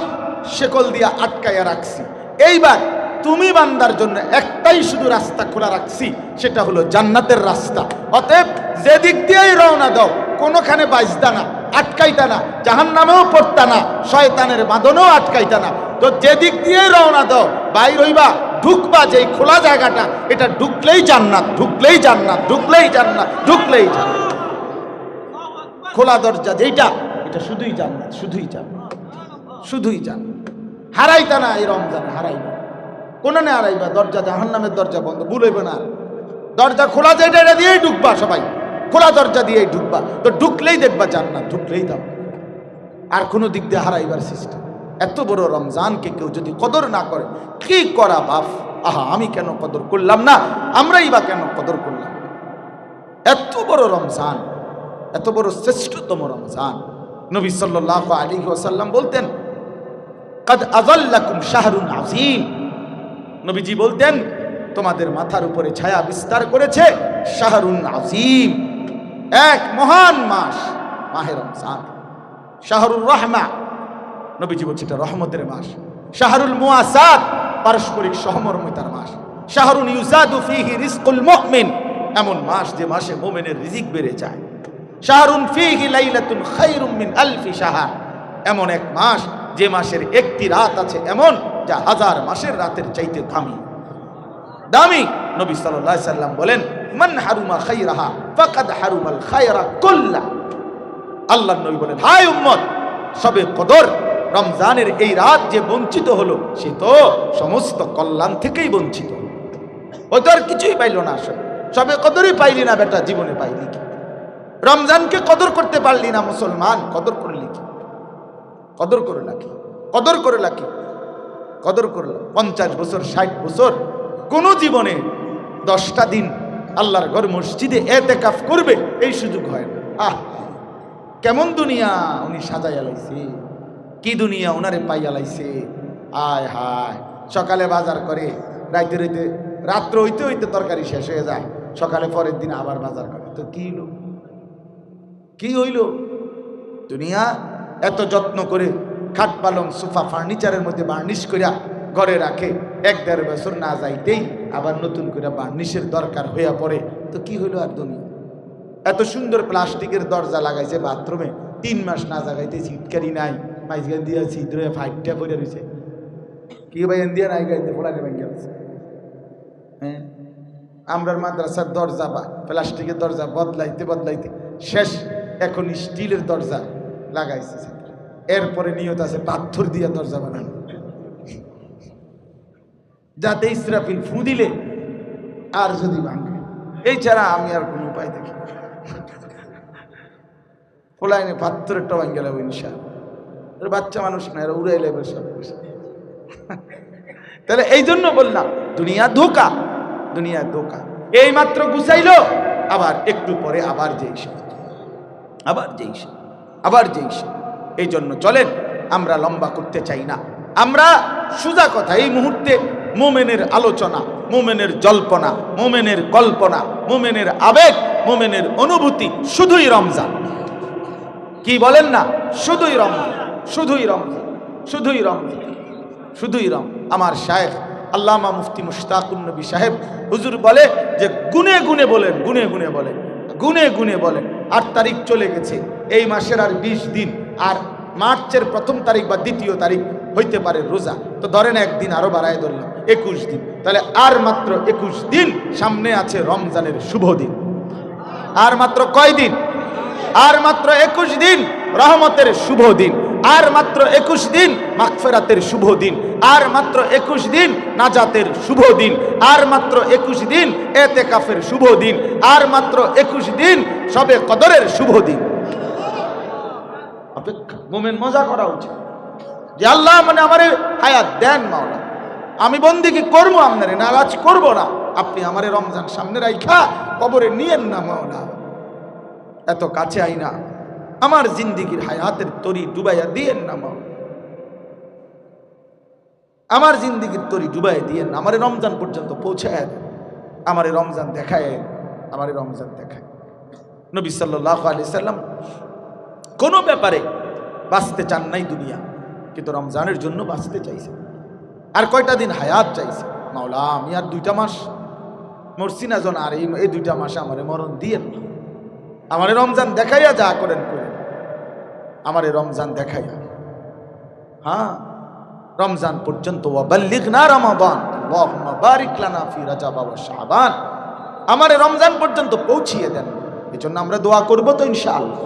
শেকল দিয়া আটকাইয়া রাখছি। এইবার তুমি বান্দার জন্য একটাই শুধু রাস্তা খোলা রাখছি, সেটা হলো জান্নাতের রাস্তা। অতএব যেদিক দিয়েই রওনা দাও, কোনোখানে বাইজদা না, আটকাইতা না, জাহান্নামেও পড়তা না, শয়তানের বাঁধনেও আটকাইতা না। তো যেদিক দিয়েই রওনা দাও, বাইর হইবা, ঢুকবা যেই খোলা জায়গাটা, এটা ঢুকলেই জান্নাত, ঢুকলেই জান্নাত, ঢুকলেই জান্নাত, ঢুকলেই জান্নাত। খোলা দরজা যেইটা, এটা শুধুই জান্নাত, শুধুই জান্নাত, শুধুই জান্নাত। হারাইতা না এই রমজানে, হারাইবা কোনে হারাইবা? দরজা জাহান্নামের দরজা বন্ধ, ভুল হইবে না। দরজা খোলা যেটা, এটা দিয়েই ঢুকবা, সবাই খোলা দরজা দিয়েই ঢুকবা। তো ঢুকলেই দেখবা জান্নাত, ঢুকলেই দাও। আর কোনো দিক দিয়ে হারাইবার সিস্টেম। এত বড় রমজানকে কেউ যদি কদর না করে, কি করা বাপ! আহা, আমি কেন কদর করলাম না, আমরাই বা কেন কদর করলাম? এত বড় রমজান, এত বড় শ্রেষ্ঠতম রমজান। নবী সাল্লাল্লাহু আলাইহি ওয়াসাল্লাম বলতেন, কাদ আযাল্লাকুম শাহরুন আযীম। নবীজি বলতেন, তোমাদের মাথার উপরে ছায়া বিস্তার করেছে শাহরুন আজিম, এক মহান মাস মাহে রমজান। শাহরুর রহমা, নবীজি বলছে এটা রহমতের মাস। শাহরুল মুআসাত, পারস্পরিক সহমর্মিতার মাস। শাহরুন ইউজাদু ফীহি রিজকুল মুমিন, এমন মাস যে মাসে মুমিনের রিজিক বেড়ে যায়। শাহরুন ফীহি লাইলাতুন খায়রুম মিন আলফি শাহর, এমন এক মাস যে মাসের একটি রাত আছে এমন যা হাজার মাসের রাতের চাইতে দামি দামি। নবী সাল্লাল্লাহু আলাইহি সাল্লাম বলেন, মান হারুমা খায়রাহা ফাকাদ হারুমাল খায়রা কুল্লা। আল্লাহর নবী বলেন, হায় উম্মত, সবে কদর রমজানের এই রাত যে বঞ্চিত হলো সে তো সমস্ত কল্যাণ থেকেই বঞ্চিত। ও তো আর কিছুই পাইল না। আসলে সবে কদরই পাইলি না বেটা, জীবনে পাইলি কি? রমজানকে কদর করতে পারলি না মুসলমান, কদর করলি কি? কদর করে নাকি? কদর করে নাকি? কদর করল 50 বছর 60 বছর কোন জীবনে 10টা দিন আল্লাহর ঘর মসজিদে এতেকাফ করবে এই সুযোগ হয় না। আহ, কেমন দুনিয়া উনি সাজাইয়া লাইছে, কি দুনিয়া উনারে পাইয়া লাইছে। আয় হায়, সকালে বাজার করে, রাইতে রাইতে রাত্র হইতে হইতে তরকারি শেষ হয়ে যায়, সকালে পরের দিন আবার বাজার করে। তো কি হইল? কি হইল? দুনিয়া এত যত্ন করে খাট পালং সোফা ফার্নিচারের মধ্যে বার্নিশ করিয়া ঘরে রাখে, 1-1.5 বছর না যাইতেই আবার নতুন করে বার্নিশের দরকার হইয়া পড়ে। তো কি হইল আর দুনিয়া? এত সুন্দর প্লাস্টিকের দরজা লাগাইছে বাথরুমে, 3 মাস না জাগাইতে ছিটকারি নাই, মাইজগান দিয়া ছিদ্র ফাইটটা পড়ে রয়েছে। কি ভাই এন দিয়া নাই গাইতে ফোড়ানে ভেঙে গেছে। হ্যাঁ, আমরার মাদ্রাসার দরজা বা প্লাস্টিকের দরজা বদলাইতে বদলাইতে শেষ এখন স্টিলের দরজা লাগাইছে। এরপরে নিয়ত আছে পাথর দিয়ে দরজা বানানো, যাতে ইসরাফিল ফু দিলে আর যদি ভাঙে। এই ছাড়া আমি আর কোনো উপায় দেখি না। ফোলাইনে পাথরের টা ভাঙ গেল ইনশাআল্লাহ। বাচ্চা মানুষ না, এরা উড়াই লেবে সব। তাহলে এই জন্য বললাম দুনিয়া ধোকা, দুনিয়া ধোকা। এই মাত্র গুছাইলো, আবার একটু পরে আবার যেইস আবার যেইস আবার যেইস। এই জন্য চলেন, আমরা লম্বা করতে চাই না। আমরা সোজা কথা, এই মুহূর্তে মোমেনের আলোচনা, মোমেনের জল্পনা, মোমেনের কল্পনা, মোমেনের আবেগ, মোমেনের অনুভূতি শুধুই রমজান। কি বলেন না? শুধুই রমজান, শুধুই রমজান, শুধুই রমজান, শুধুই রম। আমার শায়েখ আল্লামা মুফতি মুশতাকুন নবী সাহেব হুজুর বলে যে গুনে গুনে বলেন, গুনে গুনে বলেন, গুনে গুনে বলেন। 8 তারিখ চলে গেছে, এই মাসের আর 20 দিন, আর মার্চের 1ম তারিখ বা 2য় তারিখ হইতে পারে রোজা। তো ধরেন একদিন আরো বাড়ায় ধরলাম, 21 দিন। তাহলে আর মাত্র 21 দিন, সামনে আছে রমজানের শুভ দিন। আর মাত্র কয় দিন? আর মাত্র 21 দিন রহমতের শুভ দিন। আর মাত্র 21 দিন মাগফিরাতের শুভ দিন। আর মাত্র 21 দিন নাজাতের শুভ দিন। আর মাত্র 21 দিন এতেকাফের শুভ দিন। আর মাত্র 21 দিন সবে কদরের শুভ দিন। অপেক্ষা, মুমিন মজা করা উচিত যে আল্লাহ মানে আমারে হায়াত দেন মাওলা, আমি বন্দেগী করবো, আপনারে নারাজ করব না। আপনি আমারে রমজান সামনে রাইখা কবরে নিয়েন না মাওলা। এত কাছে আইনা আমার জিন্দিগির হায়াতের তরি ডুবাইয়া দিয়েন না মাওলা, আমার জিন্দিগির তরি ডুবাইয়া দিয়েন না। আমারে রমজান পর্যন্ত পৌঁছায় দেন, আমারে রমজান দেখায়, আমারে রমজান দেখায়। নবী সাল্লাল্লাহু আলাইহি সাল্লাম কোনো ব্যাপারে বাঁচতে চান নাই দুনিয়া, কিন্তু রমজানের জন্য বাঁচতে চাইছে। আর কয়টা দিন হায়াত চাইছে, মাওলা আমি আর 2টা মাস মরছি না জন, আর এই 2টা মাসে আমারে মরণ দিয়েন না। আমারে রমজান দেখাইয়া যা করেন করেন, আমারে রমজান দেখাইয়া। হ্যাঁ, রমজান পর্যন্ত ওয়াবাল্লিগনা রমাদান আল্লাহুম্মা বারিক লানা ফি রাজাব ওয়া শাবান, আমারে রমজান পর্যন্ত পৌঁছিয়ে দেন। এজন্য আমরা দোয়া করব তো ইনশাআল্লাহ।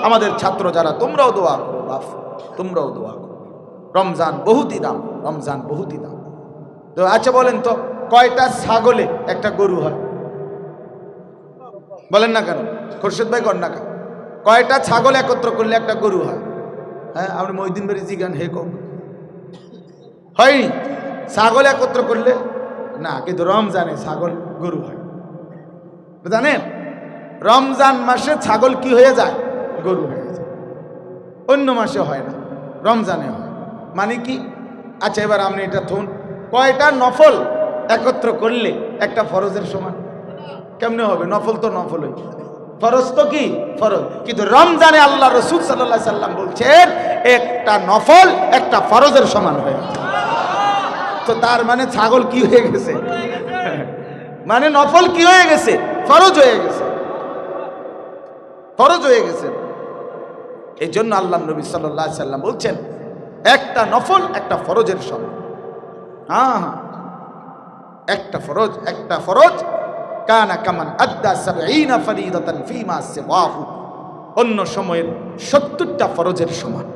আমাদের ছাত্র যারা, তোমরাও দোয়া করো বাপ, তোমরাও দোয়া করো। রমজান বহুতই দাম, রমজান বহুতই দাম। তো আচ্ছা বলেন তো, কয়টা ছাগলে একটা গরু হয়? বলেন না কেন? খোরশেদ ভাই কর না কেন? কয়টা ছাগল একত্র করলে একটা গরু হয়? হ্যাঁ, আপনি মহিউদ্দিন বাড়ি জিগান, হে কম হয়নি। ছাগল একত্র করলে না, কিন্তু রমজানে ছাগল গরু হয়। জানেন, রমজান মাসে ছাগল কি হয়ে যায়? গরু হয়ে যায়। অন্য মাসে হয় না, রমজানে হয়। মানে কি? আচ্ছা এবার আপনি এটা থুন, কয়টা নফল একত্র করলে একটা ফরজের সমান। কেমনে হবে? নফল তো নফলই, ফরজ তো কি ফরজ। কিন্তু রমজানে আল্লাহ রসুল সাল্লাল্লাহু আলাইহি সাল্লাম বলছেন একটা নফল একটা ফরজের সমান হয়ে গেছে। তো তার মানে ছাগল কি হয়ে গেছে? মানে নফল কি হয়ে গেছে? ফরজ হয়ে গেছে, ফরজ হয়ে গেছে। এই জন্য আল্লাহ নবী সাল্লাল্লাহু আলাইহি সাল্লাম বলছেন একটা নফল একটা ফরজের সমান। হ্যাঁ, একটা ফরজ কানা কামান আদ্দা ৭০ ফরিদাতান ফীমা সিওয়াহু, অন্য সময়ের ৭০টা ফরজের সমান।